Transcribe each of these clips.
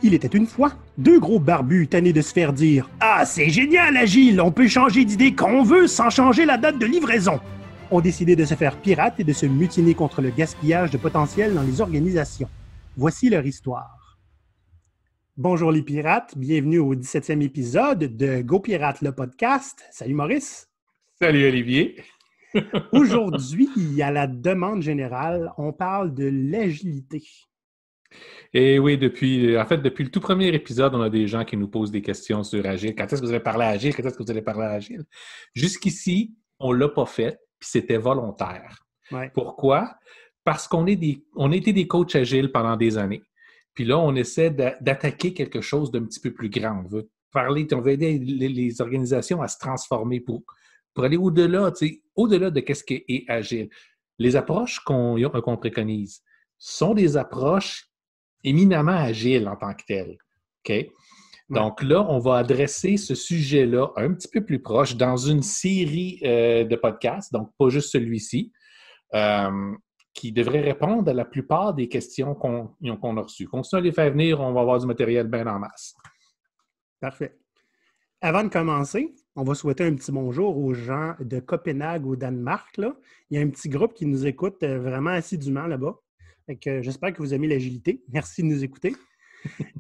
Il était une fois deux gros barbus tannés de se faire dire « Ah, c'est génial, Agile! On peut changer d'idée quand on veut sans changer la date de livraison! » ont décidé de se faire pirates et de se mutiner contre le gaspillage de potentiel dans les organisations. Voici leur histoire. Bonjour les pirates, bienvenue au 17e épisode de Go Pirates, le podcast. Salut Maurice! Salut Olivier! Aujourd'hui, à la demande générale, on parle de l'agilité. Et oui, depuis le tout premier épisode, on a des gens qui nous posent des questions sur Agile. Quand est-ce que vous allez parler à Agile? Quand est-ce que vous allez parler à Agile? Jusqu'ici, on ne l'a pas fait, puis c'était volontaire. Ouais. Pourquoi? Parce qu'on a été des coachs Agile pendant des années. Puis là, on essaie d'attaquer quelque chose d'un petit peu plus grand. On veut aider les organisations à se transformer pour aller au-delà, au-delà de ce qu'est Agile. Les approches qu'on préconise sont des approches éminemment agiles en tant que telles. OK? Donc là, on va adresser ce sujet-là un petit peu plus proche dans une série de podcasts, donc pas juste celui-ci, qui devrait répondre à la plupart des questions qu'on a reçues. Continuez à les faire venir, on va avoir du matériel bien en masse. Parfait. Avant de commencer, on va souhaiter un petit bonjour aux gens de Copenhague au Danemark. Là. Il y a un petit groupe qui nous écoute vraiment assidûment là-bas. J'espère que vous aimez l'agilité. Merci de nous écouter.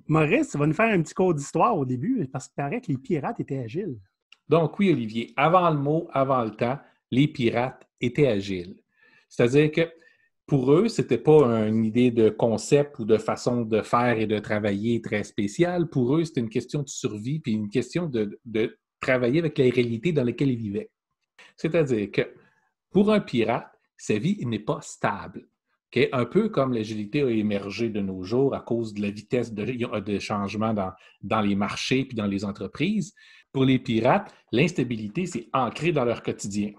Maurice va nous faire un petit cours d'histoire au début parce qu'il paraît que les pirates étaient agiles. Donc oui, Olivier, avant le mot, avant le temps, les pirates étaient agiles. C'est-à-dire que pour eux, ce n'était pas une idée de concept ou de façon de faire et de travailler très spéciale. Pour eux, c'était une question de survie puis une question de travailler avec la réalité dans laquelle ils vivaient. C'est-à-dire que pour un pirate, sa vie n'est pas stable. Okay? Un peu comme l'agilité a émergé de nos jours à cause de la vitesse de changement dans les marchés puis dans les entreprises. Pour les pirates, l'instabilité, c'est ancré dans leur quotidien.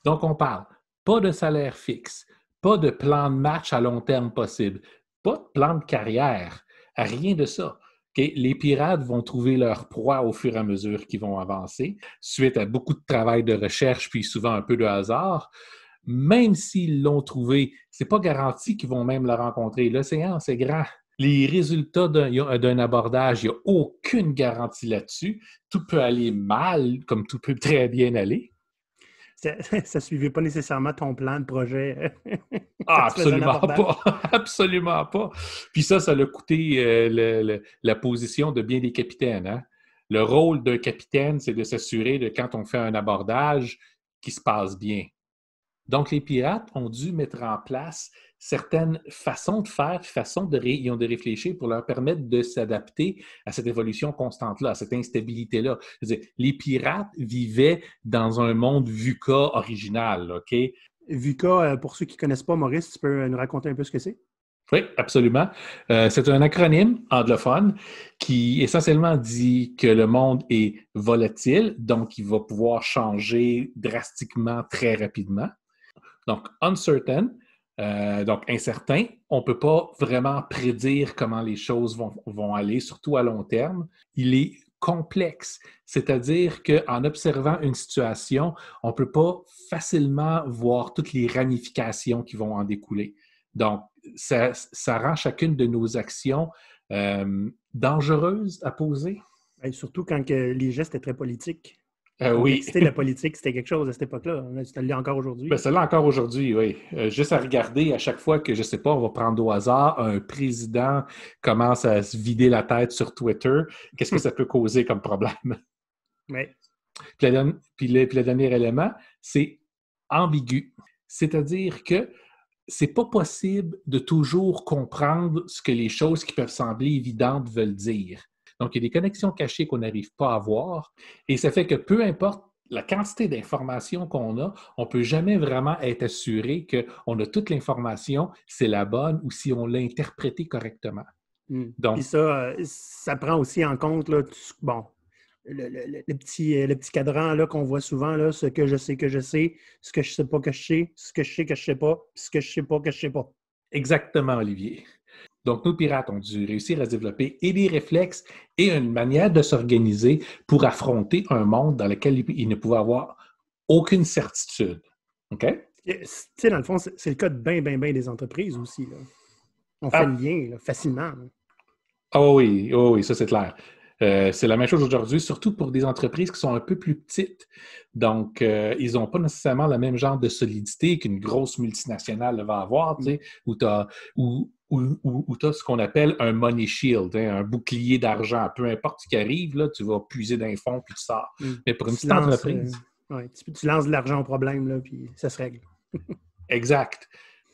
Donc, on parle pas de salaire fixe, pas de plan de match à long terme possible, pas de plan de carrière, rien de ça. Okay? Les pirates vont trouver leur proie au fur et à mesure qu'ils vont avancer, suite à beaucoup de travail de recherche puis souvent un peu de hasard. Même s'ils l'ont trouvé, ce n'est pas garanti qu'ils vont même la rencontrer. L'océan, c'est grand. Les résultats d'un abordage, il n'y a aucune garantie là-dessus. Tout peut aller mal, comme tout peut très bien aller. Ça ne suivait pas nécessairement ton plan de projet. Ah, absolument pas. Absolument pas. Puis ça l'a coûté la position de bien des capitaines. Hein? Le rôle d'un capitaine, c'est de s'assurer de quand on fait un abordage, qu'il se passe bien. Donc, les pirates ont dû mettre en place certaines façons de faire, ils ont de réfléchir pour leur permettre de s'adapter à cette évolution constante-là, à cette instabilité-là. Les pirates vivaient dans un monde VUCA original, OK? VUCA, pour ceux qui ne connaissent pas, Maurice, tu peux nous raconter un peu ce que c'est? Oui, absolument. C'est un acronyme anglophone qui essentiellement dit que le monde est volatile, donc il va pouvoir changer drastiquement très rapidement. Donc, uncertain, donc incertain, on ne peut pas vraiment prédire comment les choses vont aller, surtout à long terme. Il est complexe, c'est-à-dire qu'en observant une situation, on ne peut pas facilement voir toutes les ramifications qui vont en découler. Donc, ça rend chacune de nos actions dangereuses à poser. Et surtout quand les gestes étaient très politiques. Oui. La politique, c'était quelque chose à cette époque-là. Ça l'est encore aujourd'hui. Bien, ça l'est encore aujourd'hui, oui. Juste à regarder à chaque fois que, je ne sais pas, on va prendre au hasard, un président commence à se vider la tête sur Twitter, qu'est-ce que ça peut causer comme problème? Oui. Puis le dernier élément, c'est ambigu. C'est-à-dire que c'est pas possible de toujours comprendre ce que les choses qui peuvent sembler évidentes veulent dire. Donc, il y a des connexions cachées qu'on n'arrive pas à voir et ça fait que peu importe la quantité d'informations qu'on a, on ne peut jamais vraiment être assuré qu'on a toute l'information, c'est la bonne ou si on l'a interprétée correctement. Donc, puis ça prend aussi en compte là, le petit cadran là, qu'on voit souvent, là, ce que je sais, ce que je ne sais pas que je sais, ce que je sais que je ne sais pas, puis ce que je ne sais pas que je ne sais pas. Exactement, Olivier. Donc, nos pirates ont dû réussir à développer et des réflexes et une manière de s'organiser pour affronter un monde dans lequel ils ne pouvaient avoir aucune certitude. OK? Tu sais, dans le fond, c'est le cas de bien des entreprises aussi. Là. On fait le lien là, facilement. Là. Oh oui, ça c'est clair. C'est la même chose aujourd'hui, surtout pour des entreprises qui sont un peu plus petites. Donc, ils n'ont pas nécessairement le même genre de solidité qu'une grosse multinationale va avoir, tu sais, où tu as ce qu'on appelle un money shield, hein, un bouclier d'argent. Peu importe ce qui arrive, là, tu vas puiser dans les fonds puis tu sors. Mais pour une petite entreprise... tu lances de l'argent au problème, là, puis ça se règle. Exact.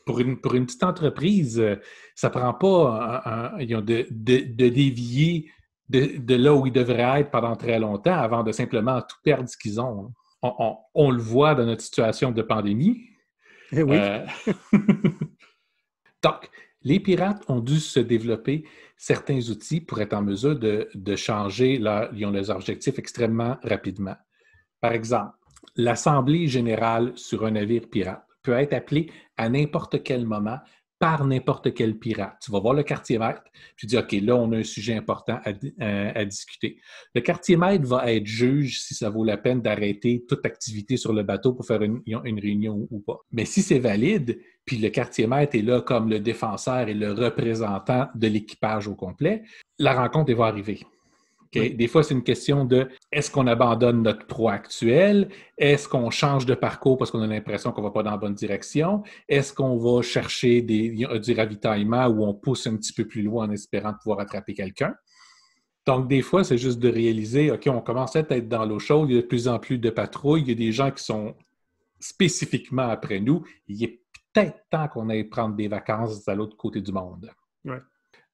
Pour une petite entreprise, ça ne prend pas de dévier de là où ils devraient être pendant très longtemps avant de simplement tout perdre ce qu'ils ont. On le voit dans notre situation de pandémie. Oui. Donc, les pirates ont dû se développer certains outils pour être en mesure de changer leurs objectifs extrêmement rapidement. Par exemple, l'Assemblée générale sur un navire pirate peut être appelée à n'importe quel moment par n'importe quel pirate. Tu vas voir le quartier-maître, puis tu dis, OK, là, on a un sujet important à discuter. Le quartier-maître va être juge si ça vaut la peine d'arrêter toute activité sur le bateau pour faire une réunion ou pas. Mais si c'est valide, puis le quartier-maître est là comme le défenseur et le représentant de l'équipage au complet, la rencontre va arriver. Okay? Des fois, c'est une question de est-ce qu'on abandonne notre proie actuelle? Est-ce qu'on change de parcours parce qu'on a l'impression qu'on ne va pas dans la bonne direction? Est-ce qu'on va chercher du ravitaillement où on pousse un petit peu plus loin en espérant pouvoir attraper quelqu'un? Donc, des fois, c'est juste de réaliser, OK, on commence à être dans l'eau chaude, il y a de plus en plus de patrouilles, il y a des gens qui sont spécifiquement après nous. Il est peut-être temps qu'on aille prendre des vacances à l'autre côté du monde. Ouais.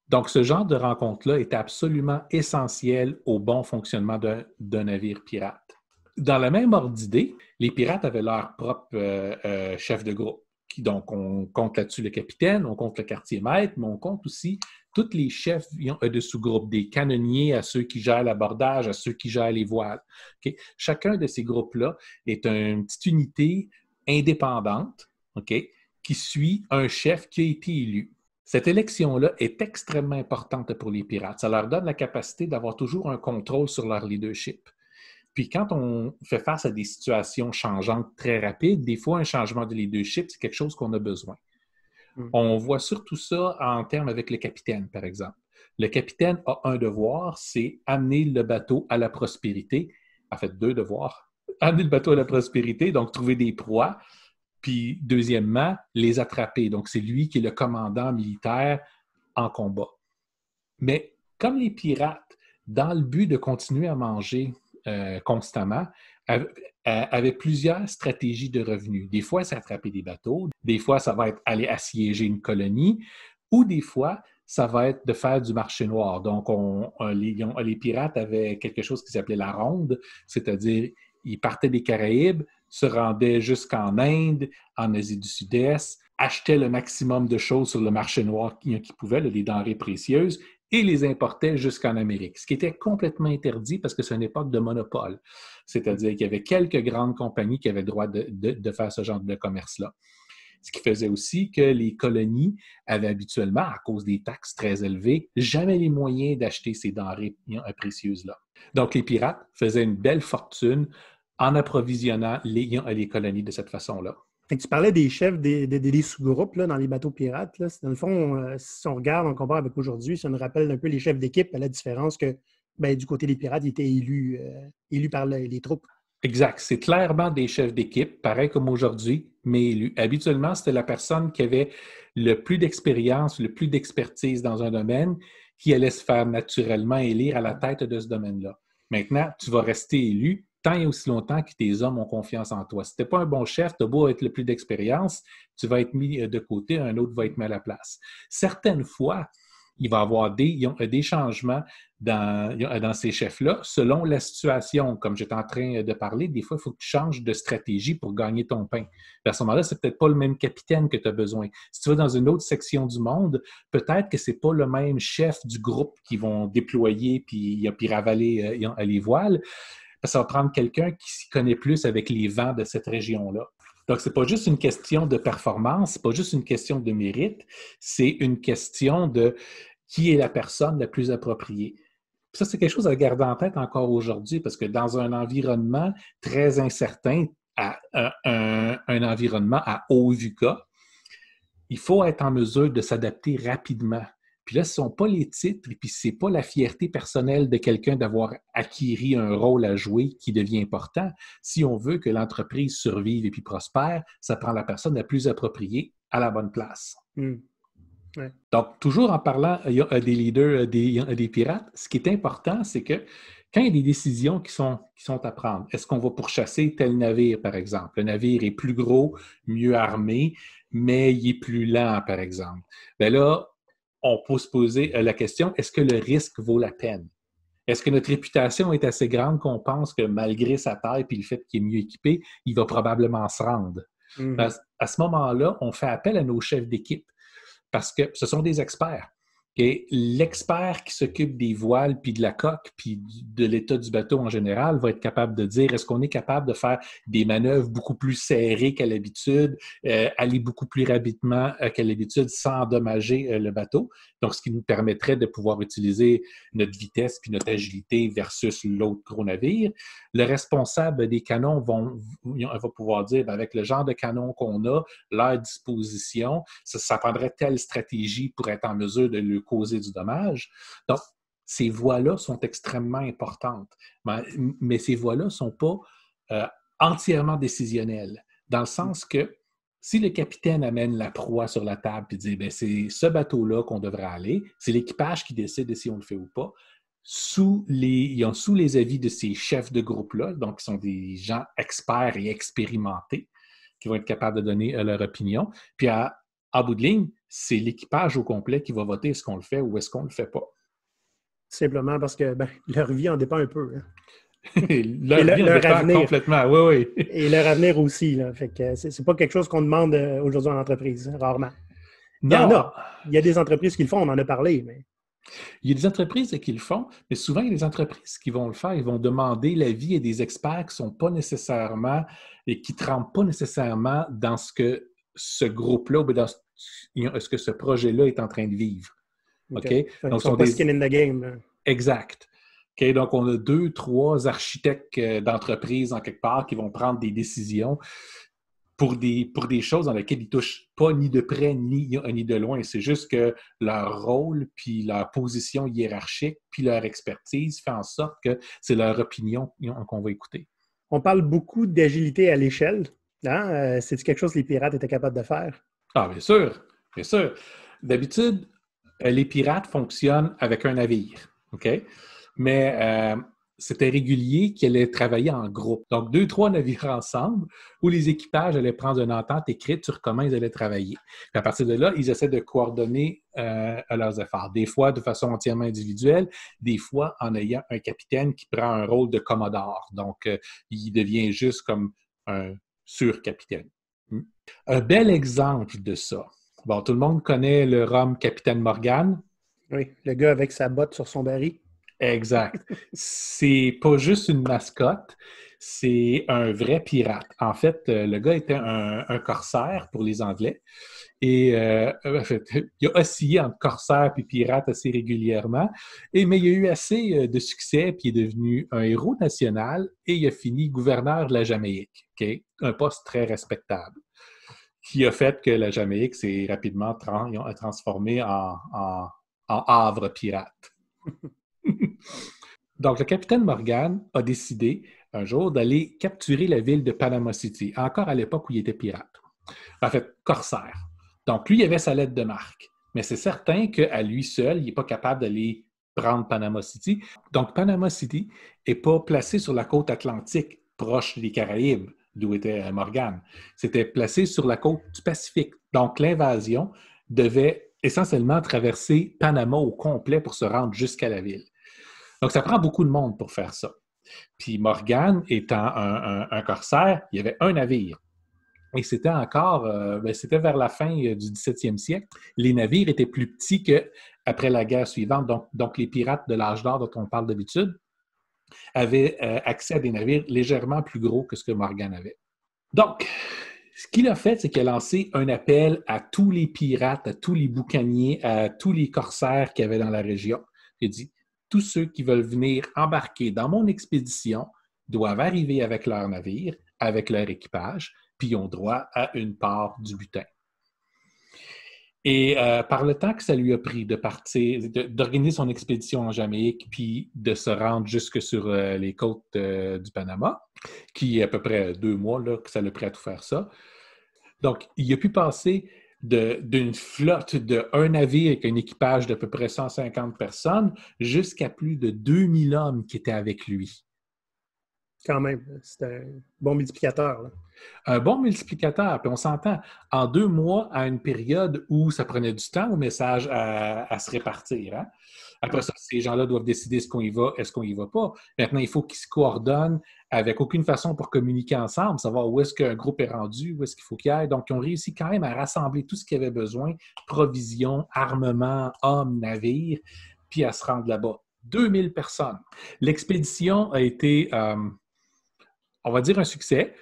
Donc, ce genre de rencontre-là est absolument essentiel au bon fonctionnement d'un navire pirate. Dans la même ordre d'idée, les pirates avaient leur propre chef de groupe. Donc, on compte là-dessus le capitaine, on compte le quartier-maître, mais on compte aussi tous les chefs de sous-groupes, des canonniers à ceux qui gèrent l'abordage, à ceux qui gèrent les voiles. Okay? Chacun de ces groupes-là est une petite unité indépendante, okay, qui suit un chef qui a été élu. Cette élection-là est extrêmement importante pour les pirates. Ça leur donne la capacité d'avoir toujours un contrôle sur leur leadership. Puis quand on fait face à des situations changeantes très rapides, des fois, un changement de leadership, c'est quelque chose qu'on a besoin. On voit surtout ça en termes avec le capitaine, par exemple. Le capitaine a un devoir, c'est amener le bateau à la prospérité. En fait, 2 devoirs. Amener le bateau à la prospérité, donc trouver des proies. Puis, deuxièmement, les attraper. Donc, c'est lui qui est le commandant militaire en combat. Mais comme les pirates, dans le but de continuer à manger constamment, avaient plusieurs stratégies de revenus. Des fois, c'est attraper des bateaux. Des fois, ça va être aller assiéger une colonie. Ou des fois, ça va être de faire du marché noir. Donc, les pirates avaient quelque chose qui s'appelait la ronde, c'est-à-dire ils partaient des Caraïbes, se rendaient jusqu'en Inde, en Asie du Sud-Est, achetaient le maximum de choses sur le marché noir qu'ils pouvaient, les denrées précieuses, et les importaient jusqu'en Amérique, ce qui était complètement interdit parce que c'est une époque de monopole. C'est-à-dire qu'il y avait quelques grandes compagnies qui avaient le droit de faire ce genre de commerce-là. Ce qui faisait aussi que les colonies avaient habituellement, à cause des taxes très élevées, jamais les moyens d'acheter ces denrées précieuses-là. Donc, les pirates faisaient une belle fortune en approvisionnant les colonies de cette façon-là. Fait que tu parlais des chefs des sous-groupes là, dans les bateaux pirates. Là. Dans le fond, si on regarde, on compare avec aujourd'hui, ça nous rappelle un peu les chefs d'équipe, à la différence que du côté des pirates, ils étaient élus par les troupes. Exact. C'est clairement des chefs d'équipe, pareil comme aujourd'hui, mais élus. Habituellement, c'était la personne qui avait le plus d'expérience, le plus d'expertise dans un domaine qui allait se faire naturellement élire à la tête de ce domaine-là. Maintenant, tu vas rester élu tant et aussi longtemps que tes hommes ont confiance en toi. Si tu n'es pas un bon chef, tu as beau être le plus d'expérience, tu vas être mis de côté, un autre va être mis à la place. Certaines fois, il va y avoir des changements dans ces chefs-là selon la situation. Comme j'étais en train de parler, des fois, il faut que tu changes de stratégie pour gagner ton pain. À ce moment-là, c'est peut-être pas le même capitaine que tu as besoin. Si tu vas dans une autre section du monde, peut-être que c'est pas le même chef du groupe qui vont déployer puis ravaler les voiles. Ça va prendre quelqu'un qui s'y connaît plus avec les vents de cette région-là. Donc, ce n'est pas juste une question de performance, ce n'est pas juste une question de mérite, c'est une question de qui est la personne la plus appropriée. Puis ça, c'est quelque chose à garder en tête encore aujourd'hui, parce que dans un environnement très incertain, un environnement à haut VUCA, il faut être en mesure de s'adapter rapidement. Puis là, ce ne sont pas les titres, et puis ce n'est pas la fierté personnelle de quelqu'un d'avoir acquis un rôle à jouer qui devient important. Si on veut que l'entreprise survive et puis prospère, ça prend la personne la plus appropriée à la bonne place. Ouais. Donc, toujours en parlant des leaders, des pirates, ce qui est important, c'est que quand il y a des décisions qui sont à prendre, est-ce qu'on va pourchasser tel navire, par exemple? Le navire est plus gros, mieux armé, mais il est plus lent, par exemple. Bien là, on peut se poser la question, est-ce que le risque vaut la peine? Est-ce que notre réputation est assez grande qu'on pense que malgré sa taille et le fait qu'il est mieux équipé, il va probablement se rendre? À ce moment-là, on fait appel à nos chefs d'équipe parce que ce sont des experts. Et l'expert qui s'occupe des voiles, puis de la coque, puis de l'état du bateau en général, va être capable de dire est-ce qu'on est capable de faire des manœuvres beaucoup plus serrées qu'à l'habitude, aller beaucoup plus rapidement qu'à l'habitude sans endommager le bateau. Donc, ce qui nous permettrait de pouvoir utiliser notre vitesse puis notre agilité versus l'autre gros navire. Le responsable des canons va pouvoir dire avec le genre de canon qu'on a, leur disposition, ça prendrait telle stratégie pour être en mesure de lui causer du dommage. Donc, ces voies-là sont extrêmement importantes. Mais ces voies-là ne sont pas entièrement décisionnelles, dans le sens que si le capitaine amène la proie sur la table et dit c'est ce bateau-là qu'on devrait aller, c'est l'équipage qui décide si on le fait ou pas, sous les avis de ces chefs de groupe-là, donc qui sont des gens experts et expérimentés, qui vont être capables de donner leur opinion. Puis à bout de ligne, c'est l'équipage au complet qui va voter est-ce qu'on le fait ou est-ce qu'on ne le fait pas. Simplement parce que leur vie en dépend un peu. Hein. leur vie en dépend avenir. Complètement, oui. Et leur avenir aussi. Là. Fait que c'est pas quelque chose qu'on demande aujourd'hui en entreprise, hein, rarement. Non. Il y en a. Il y a des entreprises qui le font, on en a parlé, mais... Il y a des entreprises qui le font, mais souvent, il y a des entreprises qui vont le faire. Ils vont demander l'avis à des experts qui ne sont pas nécessairement et qui ne trempent pas nécessairement dans ce que ce groupe-là ou dans ce que ce projet-là est en train de vivre. Okay? Donc, ils sont pas skin in the game. Là. Exact. Okay? Donc, on a 2, 3 architectes d'entreprise en quelque part qui vont prendre des décisions pour des choses dans lesquelles ils ne touchent pas ni de près ni de loin. C'est juste que leur rôle, puis leur position hiérarchique, puis leur expertise fait en sorte que c'est leur opinion qu'on va écouter. On parle beaucoup d'agilité à l'échelle. Hein? C'est quelque chose que les pirates étaient capables de faire? Ah, bien sûr. Bien sûr. D'habitude, les pirates fonctionnent avec un navire. OK? Mais c'était régulier qu'ils allaient travailler en groupe. Donc, 2, 3 navires ensemble où les équipages allaient prendre une entente écrite sur comment ils allaient travailler. Puis à partir de là, ils essaient de coordonner leurs efforts. Des fois de façon entièrement individuelle, des fois en ayant un capitaine qui prend un rôle de commodore. Donc, il devient juste comme un surcapitaine. Un bel exemple de ça. Bon, tout le monde connaît le rhum Capitaine Morgan. Oui, le gars avec sa botte sur son baril. Exact. C'est pas juste une mascotte, c'est un vrai pirate. En fait, le gars était un corsaire pour les Anglais. Et en fait, il a oscillé entre corsaire et pirate assez régulièrement. Mais il a eu assez de succès, puis il est devenu un héros national et il a fini gouverneur de la Jamaïque. Okay? Un poste très respectable, qui a fait que la Jamaïque s'est rapidement transformée en havre pirate. Donc, le capitaine Morgan a décidé un jour d'aller capturer la ville de Panama City, encore à l'époque où il était pirate. En fait, corsaire. Donc, lui, il avait sa lettre de marque. Mais c'est certain qu'à lui seul, il n'est pas capable d'aller prendre Panama City. Donc, Panama City n'est pas placé sur la côte atlantique, proche des Caraïbes, d'où était Morgan. C'était placé sur la côte du Pacifique. Donc, l'invasion devait essentiellement traverser Panama au complet pour se rendre jusqu'à la ville. Donc, ça prend beaucoup de monde pour faire ça. Puis Morgan, étant un corsaire, il y avait un navire. Et c'était encore, c'était vers la fin du 17e siècle. Les navires étaient plus petits qu'après la guerre suivante. Donc, les pirates de l'âge d'or dont on parle d'habitude avaient accès à des navires légèrement plus gros que ce que Morgan avait. Donc, ce qu'il a fait, c'est qu'il a lancé un appel à tous les pirates, à tous les boucaniers, à tous les corsaires qu'il y avait dans la région. Il a dit, tous ceux qui veulent venir embarquer dans mon expédition doivent arriver avec leur navire, avec leur équipage, puis ils ont droit à une part du butin. Et par le temps que ça lui a pris de partir, d'organiser son expédition en Jamaïque, puis de se rendre jusque sur les côtes du Panama, qui est à peu près 2 mois là, que ça l'a pris à tout faire ça. Donc, il a pu passer d'une flotte d'un navire avec un équipage d'à peu près 150 personnes jusqu'à plus de 2000 hommes qui étaient avec lui. Quand même, c'est un bon multiplicateur. Là. Un bon multiplicateur, puis on s'entend, en 2 mois, à une période où ça prenait du temps au message à se répartir. Hein? Après ça, ces gens-là doivent décider est-ce qu'on y va, est-ce qu'on y va pas. Maintenant, il faut qu'ils se coordonnent avec aucune façon pour communiquer ensemble, savoir où est-ce qu'un groupe est rendu, où est-ce qu'il faut qu'il aille. Donc, ils ont réussi quand même à rassembler tout ce qu'ils avaient besoin, provisions, armement, hommes, navires, puis à se rendre là-bas. 2000 personnes. L'expédition a été, on va dire, un succès.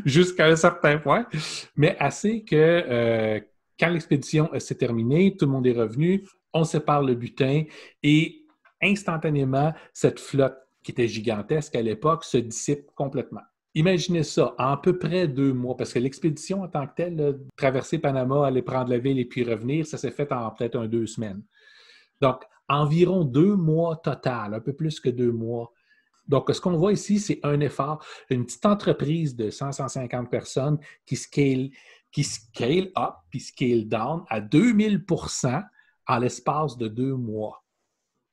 Jusqu'à un certain point, mais assez que quand l'expédition s'est terminée, tout le monde est revenu, on sépare le butin et instantanément, cette flotte qui était gigantesque à l'époque se dissipe complètement. Imaginez ça, en à peu près 2 mois, parce que l'expédition en tant que telle, là, traverser Panama, aller prendre la ville et puis revenir, ça s'est fait en peut-être 2 semaines. Donc, environ 2 mois total, un peu plus que 2 mois. Donc, ce qu'on voit ici, c'est un effort, une petite entreprise de 100-150 personnes qui scale up puis scale down à 2000% en l'espace de 2 mois.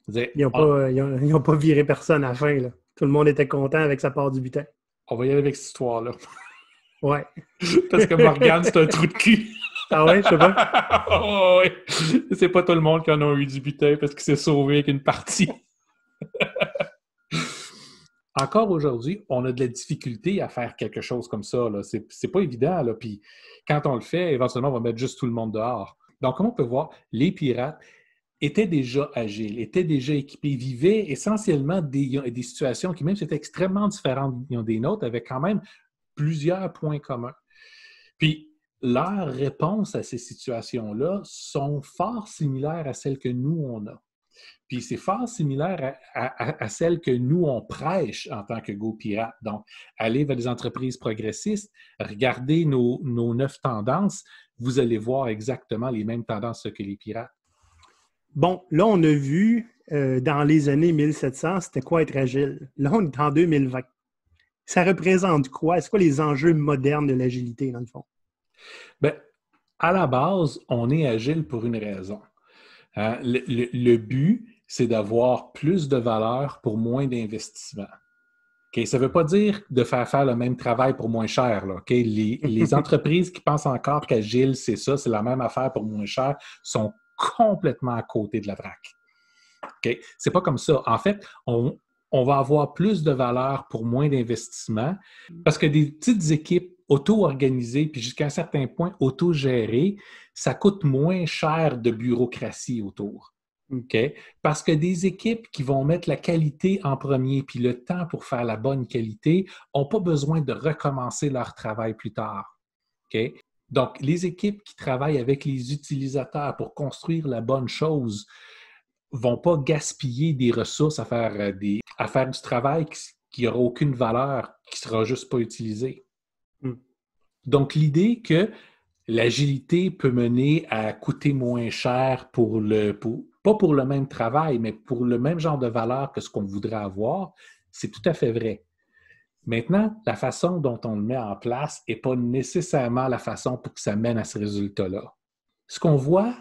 Ils n'ont pas viré personne à la fin. Là. Tout le monde était content avec sa part du butin. On va y aller avec cette histoire-là. Ouais. Parce que Morgane, c'est un trou de cul. Ah ouais, je sais pas. Oh, ouais. C'est pas tout le monde qui en a eu du butin parce qu'il s'est sauvé avec une partie. Encore aujourd'hui, on a de la difficulté à faire quelque chose comme ça. Là. C'est pas évident. Là. Puis quand on le fait, éventuellement, on va mettre juste tout le monde dehors. Donc, comme on peut voir, les pirates étaient déjà agiles, étaient déjà équipés, vivaient essentiellement des situations qui, même si c'était extrêmement différentes des nôtres, avaient quand même plusieurs points communs. Puis, leurs réponses à ces situations-là sont fort similaires à celles que nous, on a. Puis c'est fort similaire à celle que nous, on prêche en tant que GoPirate. Donc, aller vers des entreprises progressistes, regardez nos 9 tendances, vous allez voir exactement les mêmes tendances que les pirates. Bon, là, on a vu dans les années 1700, c'était quoi être agile? Là, on est en 2020. Ça représente quoi? C'est quoi les enjeux modernes de l'agilité, dans le fond? Bien, à la base, on est agile pour une raison. Le but, c'est d'avoir plus de valeur pour moins d'investissement. Okay? Ça ne veut pas dire de faire le même travail pour moins cher. Là, okay? Les entreprises qui pensent encore qu'agile, c'est ça, c'est la même affaire pour moins cher, sont complètement à côté de la traque. Okay? C'est pas comme ça. En fait, on va avoir plus de valeur pour moins d'investissement parce que des petites équipes auto-organisées, puis jusqu'à un certain point auto-gérées, ça coûte moins cher de bureaucratie autour. Okay? Parce que des équipes qui vont mettre la qualité en premier puis le temps pour faire la bonne qualité n'ont pas besoin de recommencer leur travail plus tard. Okay? Donc, les équipes qui travaillent avec les utilisateurs pour construire la bonne chose ne vont pas gaspiller des ressources à faire du travail qui n'aura aucune valeur, qui ne sera juste pas utilisé. Donc, l'idée que l'agilité peut mener à coûter moins cher pas pour le même travail, mais pour le même genre de valeur que ce qu'on voudrait avoir, c'est tout à fait vrai. Maintenant, la façon dont on le met en place n'est pas nécessairement la façon pour que ça mène à ce résultat-là. Ce qu'on voit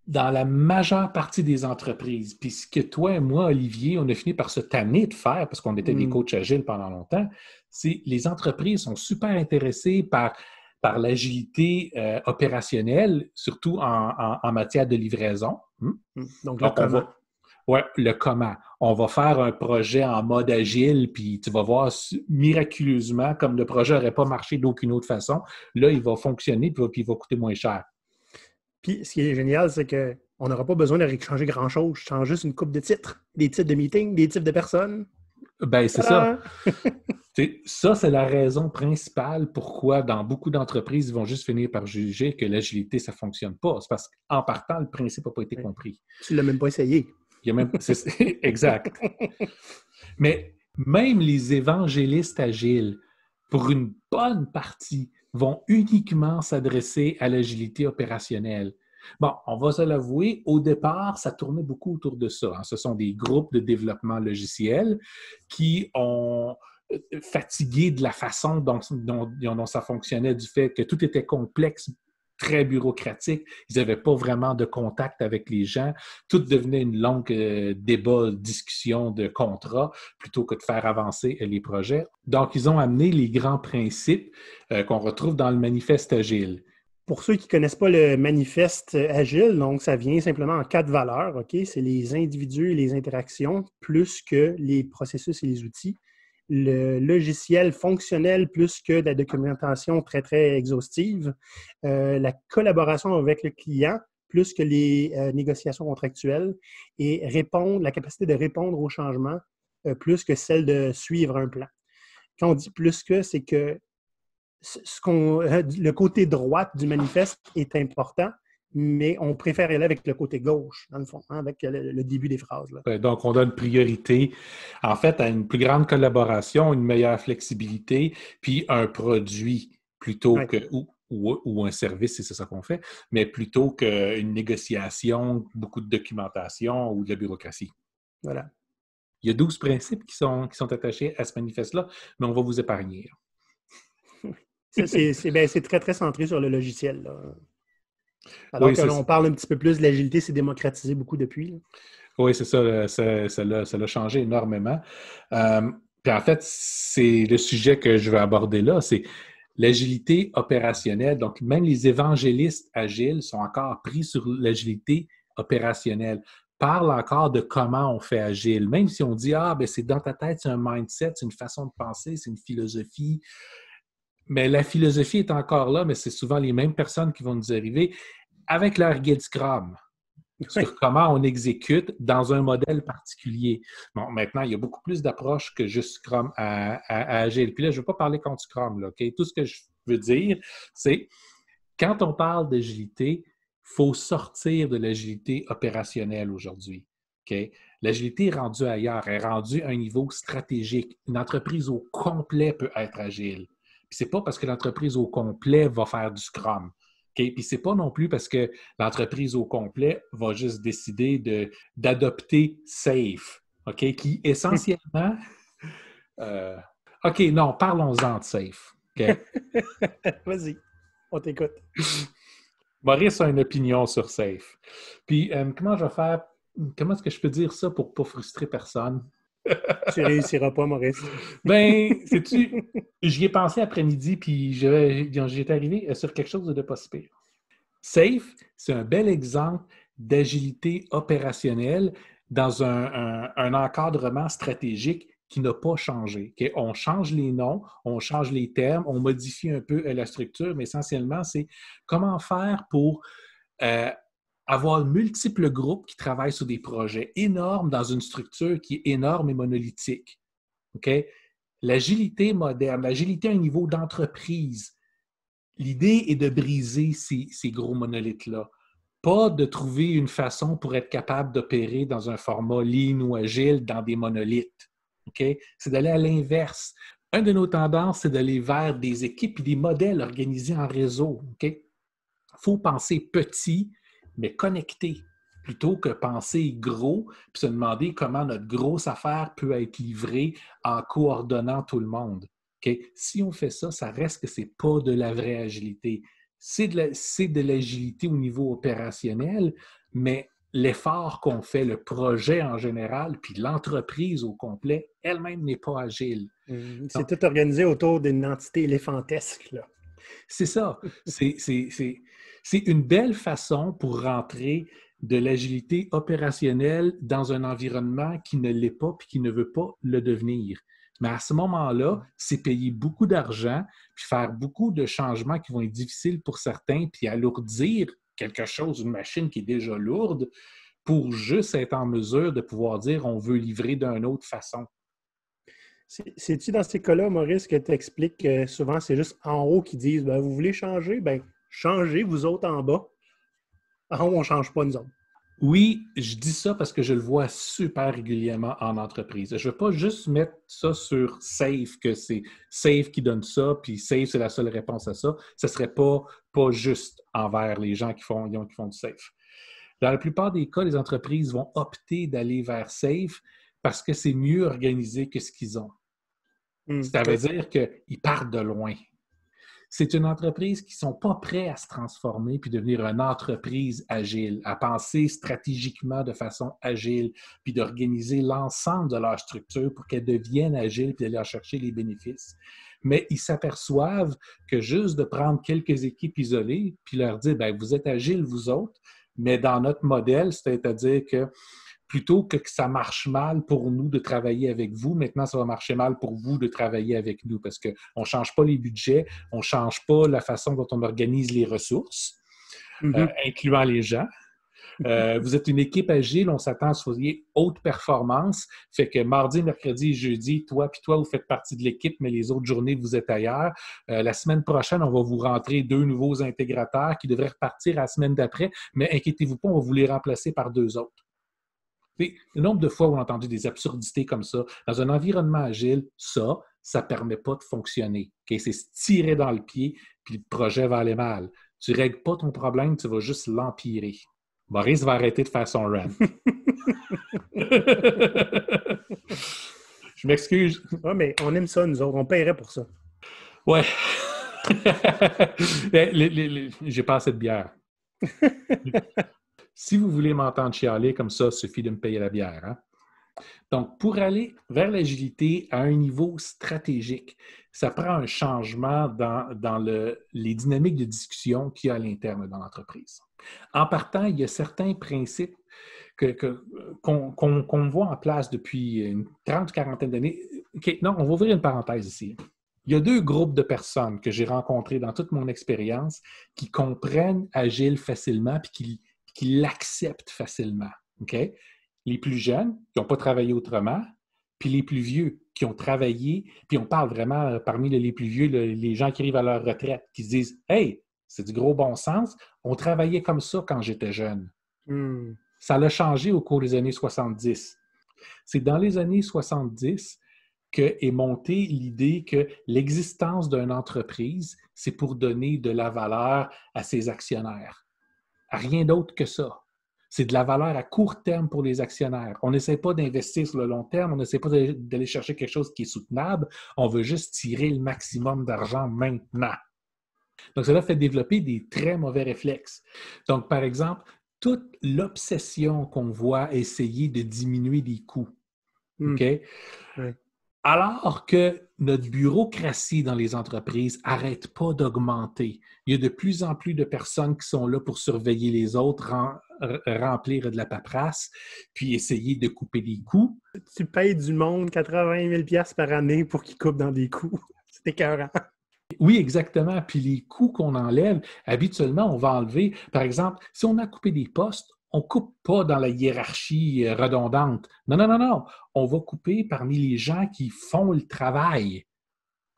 dans la majeure partie des entreprises, puis ce que toi et moi, Olivier, on a fini par se tanner de faire parce qu'on était des coachs agiles pendant longtemps, c'est les entreprises sont super intéressées par l'agilité opérationnelle, surtout en matière de livraison. Donc, le comment. Oui, le comment. On va faire un projet en mode agile, puis tu vas voir miraculeusement, comme le projet n'aurait pas marché d'aucune autre façon, là, il va fonctionner, puis il va coûter moins cher. Puis, ce qui est génial, c'est qu'on n'aura pas besoin de changer grand-chose. Je change juste une coupe de titres, des titres de meeting, des types de personnes. Ben c'est ça. Ça, c'est la raison principale pourquoi dans beaucoup d'entreprises, ils vont juste finir par juger que l'agilité, ça ne fonctionne pas. C'est parce qu'en partant, le principe n'a pas été compris. Tu ne l'as même pas essayé. Exact. Mais même les évangélistes agiles, pour une bonne partie, vont uniquement s'adresser à l'agilité opérationnelle. Bon, on va se l'avouer, au départ, ça tournait beaucoup autour de ça, hein. Ce sont des groupes de développement logiciel qui ont fatigué de la façon dont ça fonctionnait, du fait que tout était complexe, très bureaucratique. Ils n'avaient pas vraiment de contact avec les gens. Tout devenait une longue débat, discussion de contrat plutôt que de faire avancer les projets. Donc, ils ont amené les grands principes qu'on retrouve dans le manifeste agile. Pour ceux qui ne connaissent pas le manifeste agile, donc ça vient simplement en 4 valeurs, OK? C'est les individus et les interactions plus que les processus et les outils. Le logiciel fonctionnel plus que de la documentation très, très exhaustive. La collaboration avec le client plus que les négociations contractuelles. Et la capacité de répondre aux changements plus que celle de suivre un plan. Quand on dit plus que, c'est que le côté droite du manifeste est important, mais on préfère aller avec le côté gauche, dans le fond, hein, avec le début des phrases. Là. Donc, on donne priorité, en fait, à une plus grande collaboration, une meilleure flexibilité, puis un produit plutôt que, ou un service, si c'est ça qu'on fait, mais plutôt qu'une négociation, beaucoup de documentation ou de la bureaucratie. Voilà. Il y a 12 principes qui sont attachés à ce manifeste-là, mais on va vous épargner. C'est très, très centré sur le logiciel. Là. Alors que l'on parle un petit peu plus de l'agilité, c'est démocratisé beaucoup depuis. Là. Oui, c'est ça. Ça l'a changé énormément. Puis en fait, c'est le sujet que je vais aborder là, c'est l'agilité opérationnelle. Donc, même les évangélistes agiles sont encore pris sur l'agilité opérationnelle. Parlent encore de comment on fait agile. Même si on dit, c'est dans ta tête, c'est un mindset, c'est une façon de penser, c'est une philosophie. Mais la philosophie est encore là, mais c'est souvent les mêmes personnes qui vont nous arriver avec leur guide Scrum sur comment on exécute dans un modèle particulier. Bon, maintenant, il y a beaucoup plus d'approches que juste Scrum à Agile. Puis là, je ne veux pas parler contre Scrum. Là, okay? Tout ce que je veux dire, c'est quand on parle d'agilité, il faut sortir de l'agilité opérationnelle aujourd'hui. Okay? L'agilité est rendue ailleurs, elle est rendue à un niveau stratégique. Une entreprise au complet peut être agile. Puis c'est pas parce que l'entreprise au complet va faire du Scrum. Okay? Puis c'est pas non plus parce que l'entreprise au complet va juste décider d'adopter SAFe, okay? Qui essentiellement... OK, non, parlons-en de SAFe. Okay? Vas-y, on t'écoute. Maurice a une opinion sur SAFe. Puis comment est-ce que je peux dire ça pour ne pas frustrer personne? Tu réussiras pas, Maurice. Sais-tu, j'y ai pensé après-midi, puis j'étais arrivé sur quelque chose de pas si pire. SAFe, c'est un bel exemple d'agilité opérationnelle dans un encadrement stratégique qui n'a pas changé. Okay? On change les noms, on change les termes, on modifie un peu la structure, mais essentiellement, c'est comment faire pour avoir multiples groupes qui travaillent sur des projets énormes dans une structure qui est énorme et monolithique. Okay? L'agilité moderne, l'agilité à un niveau d'entreprise, l'idée est de briser ces gros monolithes-là. Pas de trouver une façon pour être capable d'opérer dans un format lean ou agile dans des monolithes. Okay? C'est d'aller à l'inverse. Une de nos tendances, c'est d'aller vers des équipes et des modèles organisés en réseau. Okay? Faut penser petit, mais connecté, plutôt que penser gros, puis se demander comment notre grosse affaire peut être livrée en coordonnant tout le monde. Okay? Si on fait ça, ça reste que ce n'est pas de la vraie agilité. C'est de l'agilité au niveau opérationnel, mais l'effort qu'on fait, le projet en général, puis l'entreprise au complet, elle-même n'est pas agile. C'est tout organisé autour d'une entité éléphantesque, là. C'est ça. C'est une belle façon pour rentrer de l'agilité opérationnelle dans un environnement qui ne l'est pas et qui ne veut pas le devenir. Mais à ce moment-là, c'est payer beaucoup d'argent puis faire beaucoup de changements qui vont être difficiles pour certains puis alourdir quelque chose, une machine qui est déjà lourde pour juste être en mesure de pouvoir dire on veut livrer d'une autre façon. C'est-tu dans ces cas-là, Maurice, que tu expliques que souvent c'est juste en haut qui disent vous voulez changer? Changez vous autres en bas. En haut, on ne change pas nous autres. Oui, je dis ça parce que je le vois super régulièrement en entreprise. Je ne veux pas juste mettre ça sur Safe, que c'est Safe qui donne ça, puis Safe, c'est la seule réponse à ça. Ce ne serait pas juste envers les gens qui font du Safe. Dans la plupart des cas, les entreprises vont opter d'aller vers Safe parce que c'est mieux organisé que ce qu'ils ont. Ça veut dire qu'ils partent de loin. C'est une entreprise qui ne sont pas prêts à se transformer puis devenir une entreprise agile, à penser stratégiquement de façon agile, puis d'organiser l'ensemble de leur structure pour qu'elle devienne agile puis d'aller chercher les bénéfices. Mais ils s'aperçoivent que juste de prendre quelques équipes isolées puis leur dire, bien, vous êtes agiles, vous autres, mais dans notre modèle, c'est-à-dire que plutôt que ça marche mal pour nous de travailler avec vous, maintenant, ça va marcher mal pour vous de travailler avec nous parce qu'on ne change pas les budgets, on ne change pas la façon dont on organise les ressources, incluant les gens. Vous êtes une équipe agile, on s'attend à ce que vous ayez haute performance. Fait que mardi, mercredi, jeudi, toi puis toi, vous faites partie de l'équipe, mais les autres journées, vous êtes ailleurs. La semaine prochaine, on va vous rentrer 2 nouveaux intégrateurs qui devraient repartir la semaine d'après, mais inquiétez-vous pas, on va vous les remplacer par 2 autres. Le nombre de fois où on a entendu des absurdités comme ça, dans un environnement agile, ça ne permet pas de fonctionner. Okay? C'est se tirer dans le pied, puis le projet va aller mal. Tu ne règles pas ton problème, tu vas juste l'empirer. Maurice va arrêter de faire son rant. Je m'excuse. Oui, mais on aime ça, nous autres. On paierait pour ça. Ouais. J'ai pas assez de bière. Si vous voulez m'entendre chialer comme ça, il suffit de me payer la bière. Hein? Donc, pour aller vers l'agilité à un niveau stratégique, ça prend un changement dans les dynamiques de discussion qu'il y a à l'interne dans l'entreprise. En partant, il y a certains principes qu'on voit en place depuis une 30-40 d'années. Okay, non, on va ouvrir une parenthèse ici. Il y a 2 groupes de personnes que j'ai rencontrés dans toute mon expérience qui comprennent Agile facilement et qui l'acceptent facilement. Okay? Les plus jeunes qui n'ont pas travaillé autrement, puis les plus vieux qui ont travaillé, puis on parle vraiment parmi les plus vieux, les gens qui arrivent à leur retraite, qui se disent « Hey, c'est du gros bon sens, on travaillait comme ça quand j'étais jeune. » Ça l'a changé au cours des années 70. C'est dans les années 70 qu'est montée l'idée que l'existence d'une entreprise, c'est pour donner de la valeur à ses actionnaires. Rien d'autre que ça. C'est de la valeur à court terme pour les actionnaires. On n'essaie pas d'investir sur le long terme, on n'essaie pas d'aller chercher quelque chose qui est soutenable, on veut juste tirer le maximum d'argent maintenant. Donc, cela fait développer des très mauvais réflexes. Donc, par exemple, toute l'obsession qu'on voit essayer de diminuer des coûts. OK? Oui. Alors que notre bureaucratie dans les entreprises n'arrête pas d'augmenter. Il y a de plus en plus de personnes qui sont là pour surveiller les autres, remplir de la paperasse, puis essayer de couper des coûts. Tu payes du monde 80 000 $ par année pour qu'ils coupent dans des coûts. C'est écœurant. Oui, exactement. Puis les coûts qu'on enlève, habituellement, on va enlever, par exemple, si on a coupé des postes, on ne coupe pas dans la hiérarchie redondante. Non. On va couper parmi les gens qui font le travail.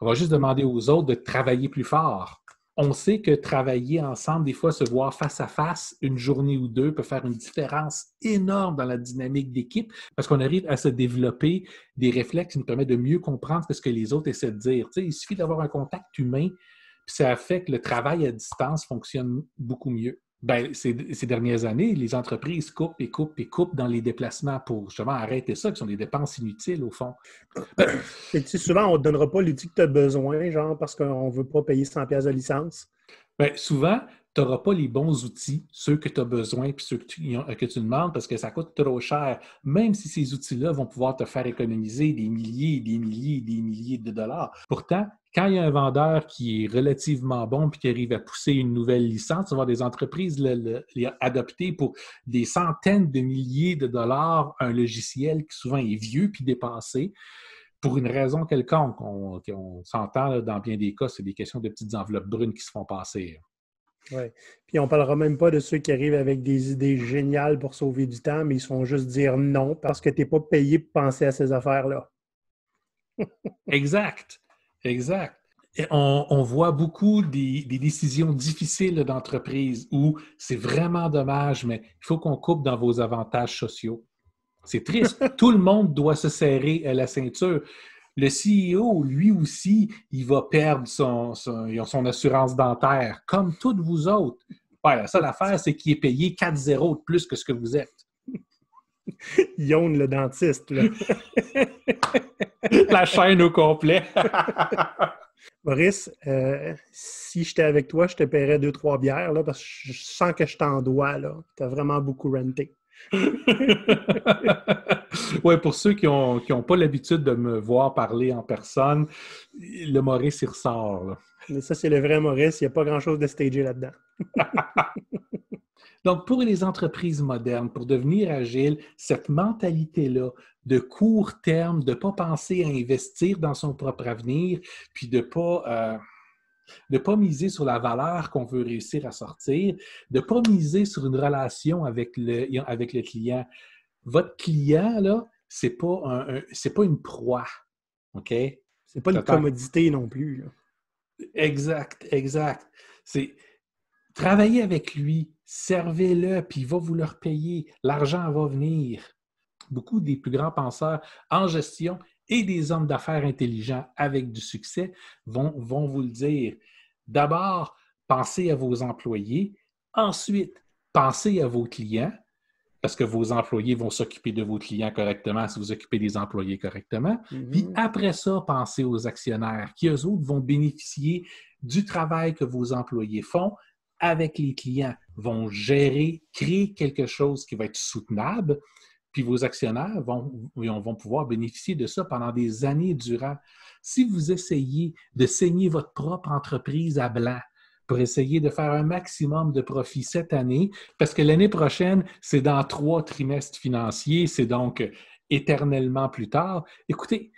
On va juste demander aux autres de travailler plus fort. On sait que travailler ensemble, des fois, se voir face à face, une journée ou 2, peut faire une différence énorme dans la dynamique d'équipe parce qu'on arrive à se développer des réflexes qui nous permettent de mieux comprendre ce que les autres essaient de dire. Tu sais, il suffit d'avoir un contact humain, puis ça fait que le travail à distance fonctionne beaucoup mieux. Bien, ces dernières années, les entreprises coupent et coupent dans les déplacements pour justement arrêter ça, qui sont des dépenses inutiles au fond. Et tu sais, souvent, on ne te donnera pas l'outil que tu as besoin, genre parce qu'on ne veut pas payer 100 $ de licence. Bien, souvent, tu n'auras pas les bons outils, ceux que tu as besoin puis ceux que tu demandes parce que ça coûte trop cher, même si ces outils-là vont pouvoir te faire économiser des milliers, des milliers, des milliers de dollars. Pourtant, quand il y a un vendeur qui est relativement bon et qui arrive à pousser une nouvelle licence, tu vas voir des entreprises les adopter pour des centaines de milliers de dollars un logiciel qui souvent est vieux puis dépassé. Pour une raison quelconque, on s'entend là, dans bien des cas, c'est des questions de petites enveloppes brunes qui se font passer. Oui. Puis on ne parlera même pas de ceux qui arrivent avec des idées géniales pour sauver du temps, mais ils se font juste dire non parce que tu n'es pas payé pour penser à ces affaires-là. Exact. Et on voit beaucoup des décisions difficiles d'entreprise où c'est vraiment dommage, mais il faut qu'on coupe dans vos avantages sociaux. C'est triste. Tout le monde doit se serrer la ceinture. Le CEO, lui aussi, il va perdre son assurance dentaire, comme toutes vous autres. Ouais, la seule affaire, c'est qu'il est payé 4 zéros de plus que ce que vous êtes. Yon, le dentiste, là. La chaîne au complet. Maurice, si j'étais avec toi, je te paierais 2-3 bières, là, parce que je sens que je t'en dois, là. Tu as vraiment beaucoup renté. Oui, pour ceux qui ont pas l'habitude de me voir parler en personne, le Maurice, il ressort, là. Mais ça, c'est le vrai Maurice. Il n'y a pas grand-chose de stagé là-dedans. Donc, pour les entreprises modernes, pour devenir agiles, cette mentalité-là de court terme, de ne pas penser à investir dans son propre avenir, puis de ne pas miser sur la valeur qu'on veut réussir à sortir, de ne pas miser sur une relation avec le client. Votre client, là, c'est pas une proie, OK? C'est pas une commodité non plus, là. Exact. C'est travailler avec lui, servez-le, puis il va vous le repayer. L'argent va venir. Beaucoup des plus grands penseurs en gestion et des hommes d'affaires intelligents avec du succès vont vous le dire. D'abord, pensez à vos employés. Ensuite, pensez à vos clients, parce que vos employés vont s'occuper de vos clients correctement si vous occupez des employés correctement. Puis après ça, pensez aux actionnaires qui, eux autres, vont bénéficier du travail que vos employés font avec les clients, vont gérer, créer quelque chose qui va être soutenable, puis vos actionnaires vont pouvoir bénéficier de ça pendant des années durant. Si vous essayez de saigner votre propre entreprise à blanc, pour essayer de faire un maximum de profit cette année, parce que l'année prochaine, c'est dans 3 trimestres financiers, c'est donc éternellement plus tard. Écoutez,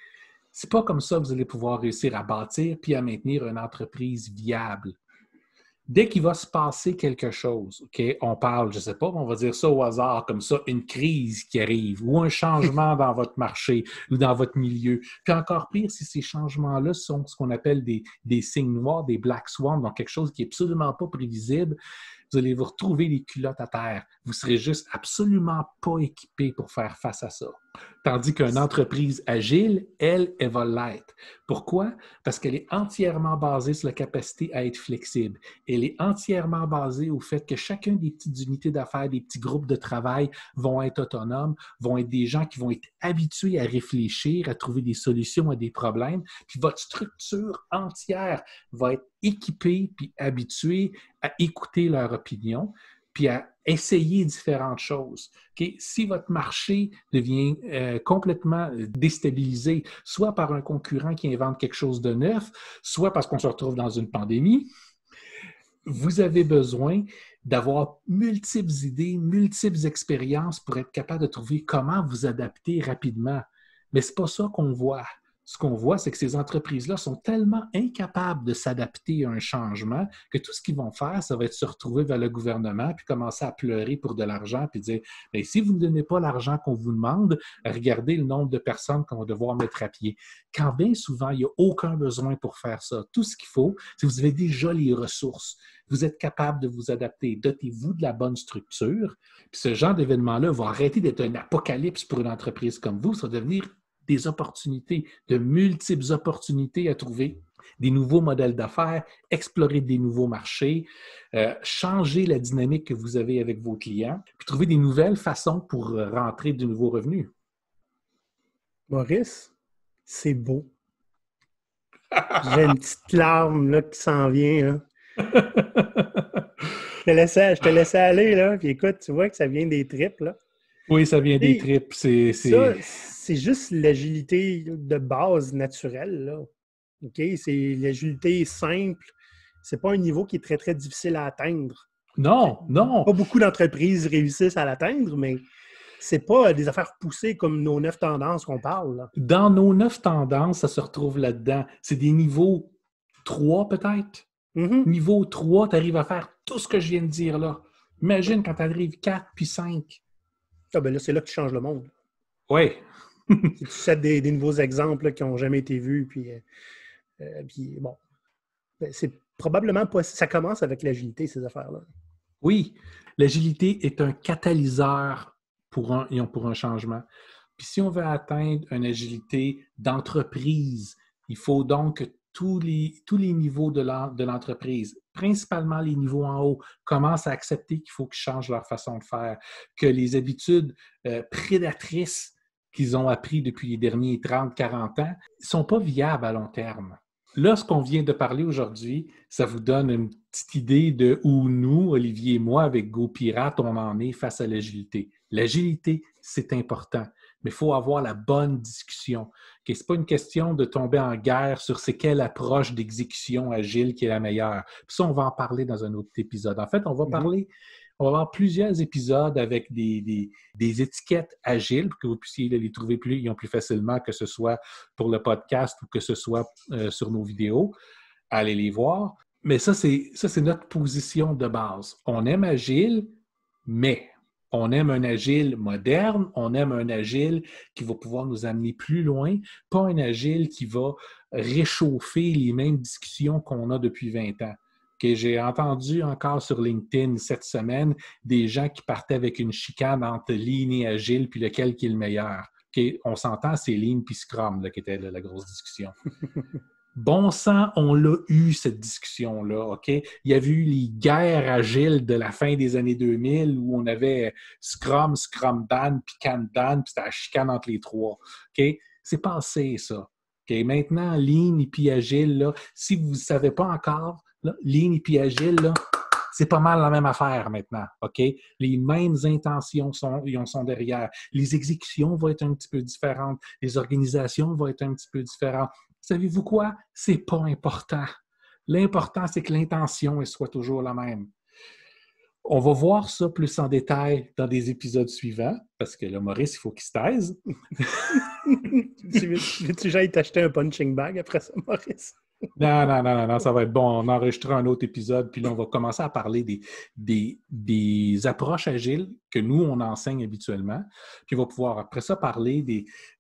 c'est pas comme ça que vous allez pouvoir réussir à bâtir puis à maintenir une entreprise viable. Dès qu'il va se passer quelque chose, OK, on parle, je ne sais pas, on va dire ça au hasard, comme ça, une crise qui arrive ou un changement dans votre marché ou dans votre milieu. Puis encore pire, si ces changements-là sont ce qu'on appelle des signes noirs, des black swans, donc quelque chose qui n'est absolument pas prévisible, vous allez vous retrouver les culottes à terre. Vous ne serez juste absolument pas équipé pour faire face à ça. Tandis qu'une entreprise agile, elle va l'être. Pourquoi? Parce qu'elle est entièrement basée sur la capacité à être flexible. Elle est entièrement basée au fait que chacun des petites unités d'affaires, des petits groupes de travail vont être autonomes, vont être des gens qui vont être habitués à réfléchir, à trouver des solutions à des problèmes. Puis votre structure entière va être équipée puis habituée à écouter leur opinion, puis à essayer différentes choses. Okay? Si votre marché devient complètement déstabilisé, soit par un concurrent qui invente quelque chose de neuf, soit parce qu'on se retrouve dans une pandémie, vous avez besoin d'avoir multiples idées, multiples expériences pour être capable de trouver comment vous adapter rapidement. Mais ce n'est pas ça qu'on voit. Ce qu'on voit, c'est que ces entreprises-là sont tellement incapables de s'adapter à un changement que tout ce qu'ils vont faire, ça va être se retrouver vers le gouvernement puis commencer à pleurer pour de l'argent puis dire « si vous ne donnez pas l'argent qu'on vous demande, regardez le nombre de personnes qu'on va devoir mettre à pied. » Quand bien souvent, il n'y a aucun besoin pour faire ça. Tout ce qu'il faut, c'est que vous avez déjà les ressources. Vous êtes capable de vous adapter. Dotez-vous de la bonne structure. Puis ce genre d'événement-là va arrêter d'être un apocalypse pour une entreprise comme vous. Ça va devenir des opportunités, de multiples opportunités à trouver, des nouveaux modèles d'affaires, explorer des nouveaux marchés, changer la dynamique que vous avez avec vos clients, puis trouver des nouvelles façons pour rentrer de nouveaux revenus. Maurice, c'est beau. J'ai une petite larme là, qui s'en vient. Là. Je te laissais aller, là, puis écoute, tu vois que ça vient des tripes, là. Oui, ça vient des tripes. C'est juste l'agilité de base naturelle, là. OK? C'est l'agilité simple. C'est pas un niveau qui est très, très difficile à atteindre. Non. Pas beaucoup d'entreprises réussissent à l'atteindre, mais c'est pas des affaires poussées comme nos 9 tendances qu'on parle, là. Dans nos 9 tendances, ça se retrouve là-dedans. C'est des niveaux 3 peut-être. Niveau 3, tu arrives à faire tout ce que je viens de dire là. Imagine quand tu arrives 4 puis 5. Ah ben là, c'est là que tu changes le monde. Oui. Tu cèdes des nouveaux exemples là, qui n'ont jamais été vus, puis bon. C'est probablement pas... Ça commence avec l'agilité, ces affaires-là. Oui, l'agilité est un catalyseur pour un changement. Puis si on veut atteindre une agilité d'entreprise, il faut donc que tous les niveaux de l'entreprise, principalement les niveaux en haut, commencent à accepter qu'il faut qu'ils changent leur façon de faire, que les habitudes prédatrices qu'ils ont appris depuis les derniers 30-40 ans ne sont pas viables à long terme. Là, ce qu'on vient de parler aujourd'hui, ça vous donne une petite idée de où nous, Olivier et moi, avec GoPirate, on en est face à l'agilité. L'agilité, c'est important, mais il faut avoir la bonne discussion. Ce n'est pas une question de tomber en guerre sur c'est quelle approche d'exécution agile qui est la meilleure. Puis ça, on va en parler dans un autre épisode. En fait, on va avoir plusieurs épisodes avec des étiquettes agiles pour que vous puissiez les trouver plus facilement, que ce soit pour le podcast ou que ce soit sur nos vidéos. Allez les voir. Mais ça, c'est notre position de base. On aime agile, mais on aime un agile moderne, on aime un agile qui va pouvoir nous amener plus loin, pas un agile qui va réchauffer les mêmes discussions qu'on a depuis 20 ans. Okay, j'ai entendu encore sur LinkedIn cette semaine des gens qui partaient avec une chicane entre Lean et Agile, puis lequel qui est le meilleur. Okay, on s'entend, c'est Lean puis Scrum là, qui était la grosse discussion. Bon sang, on l'a eu, cette discussion-là, OK? Il y avait eu les guerres agiles de la fin des années 2000 où on avait Scrum, Scrumban, puis Kanban, puis c'était la chicane entre les trois, OK? C'est passé, ça. OK? Maintenant, Lean et puis Agile, là, si vous ne savez pas encore, là, Lean et puis Agile, là, c'est pas mal la même affaire maintenant, OK? Les mêmes intentions sont derrière. Les exécutions vont être un petit peu différentes. Les organisations vont être un petit peu différentes. Savez-vous quoi? C'est pas important. L'important, c'est que l'intention soit toujours la même. On va voir ça plus en détail dans des épisodes suivants, parce que là, Maurice, il faut qu'il se taise. Veux-tu j'aille t'acheter un punching bag après ça, Maurice? Non, ça va être bon. On enregistrera un autre épisode, puis là, on va commencer à parler des approches agiles que nous, on enseigne habituellement. Puis on va pouvoir, après ça, parler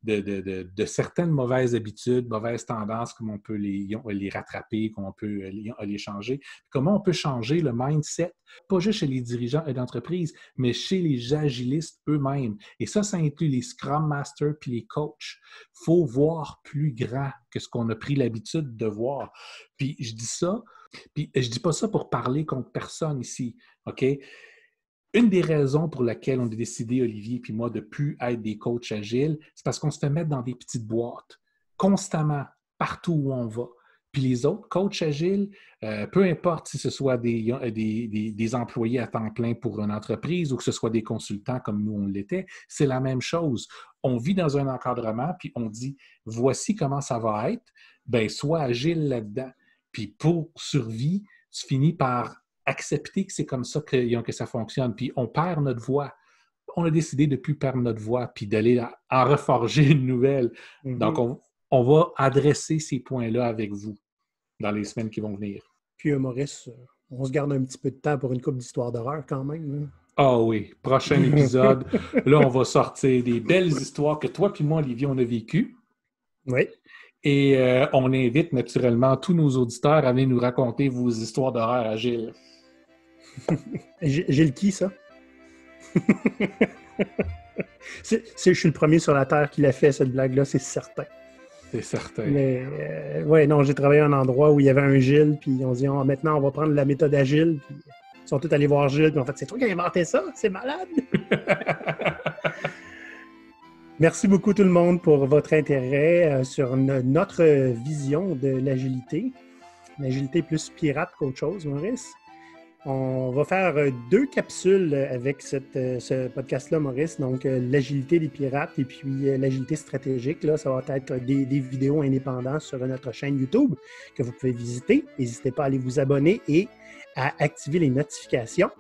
de certaines mauvaises habitudes, mauvaises tendances, comment on peut les rattraper, comment on peut les changer. Puis comment on peut changer le mindset, pas juste chez les dirigeants d'entreprise, mais chez les agilistes eux-mêmes. Et ça inclut les Scrum Masters puis les coachs. Il faut voir plus grand que ce qu'on a pris l'habitude de voir. Puis je dis ça, puis je dis pas ça pour parler contre personne ici, OK? Une des raisons pour laquelle on a décidé, Olivier puis moi, de ne plus être des coachs agiles, c'est parce qu'on se fait mettre dans des petites boîtes, constamment, partout où on va. Puis les autres coachs agiles, peu importe si ce soit des employés à temps plein pour une entreprise ou que ce soit des consultants comme nous on l'était, c'est la même chose. On vit dans un encadrement, puis on dit « voici comment ça va être », bien, sois agile là-dedans. Puis pour survie, tu finis par accepter que c'est comme ça que ça fonctionne. Puis on perd notre voix. On a décidé de ne plus perdre notre voix, puis d'aller en reforger une nouvelle. Mm-hmm. Donc, on va adresser ces points-là avec vous dans les semaines qui vont venir. Puis, Maurice, on se garde un petit peu de temps pour une couple d'histoires d'horreur quand même. Hein? Ah oui, prochain épisode. Là, on va sortir des belles histoires que toi puis moi, Olivier, on a vécues. Oui. Et on invite naturellement tous nos auditeurs à venir nous raconter vos histoires d'horreur agiles. J'ai le qui, ça? Je suis le premier sur la Terre qui l'a fait, cette blague-là, c'est certain. C'est certain. Mais, ouais, non, j'ai travaillé à un endroit où il y avait un Gilles, puis on dit, maintenant, on va prendre la méthode agile, puis ils sont tous allés voir Gilles, puis en fait, c'est toi qui as inventé ça, c'est malade! Merci beaucoup tout le monde pour votre intérêt sur notre vision de l'agilité. L'agilité plus pirate qu'autre chose, Maurice. On va faire 2 capsules avec ce podcast-là, Maurice. Donc, l'agilité des pirates et puis l'agilité stratégique. Là, ça va être des vidéos indépendantes sur notre chaîne YouTube que vous pouvez visiter. N'hésitez pas à aller vous abonner et à activer les notifications.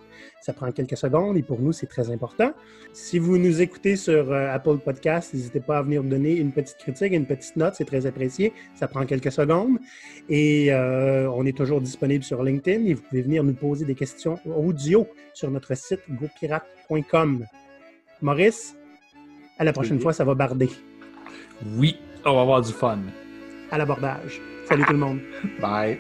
Ça prend quelques secondes et pour nous, c'est très important. Si vous nous écoutez sur Apple Podcast, n'hésitez pas à venir donner une petite critique, une petite note, c'est très apprécié. Ça prend quelques secondes. Et on est toujours disponible sur LinkedIn et vous pouvez venir nous poser des questions audio sur notre site gopirate.com. Maurice, à la prochaine fois, ça va barder. Oui, on va avoir du fun. À l'abordage. Salut tout le monde. Bye.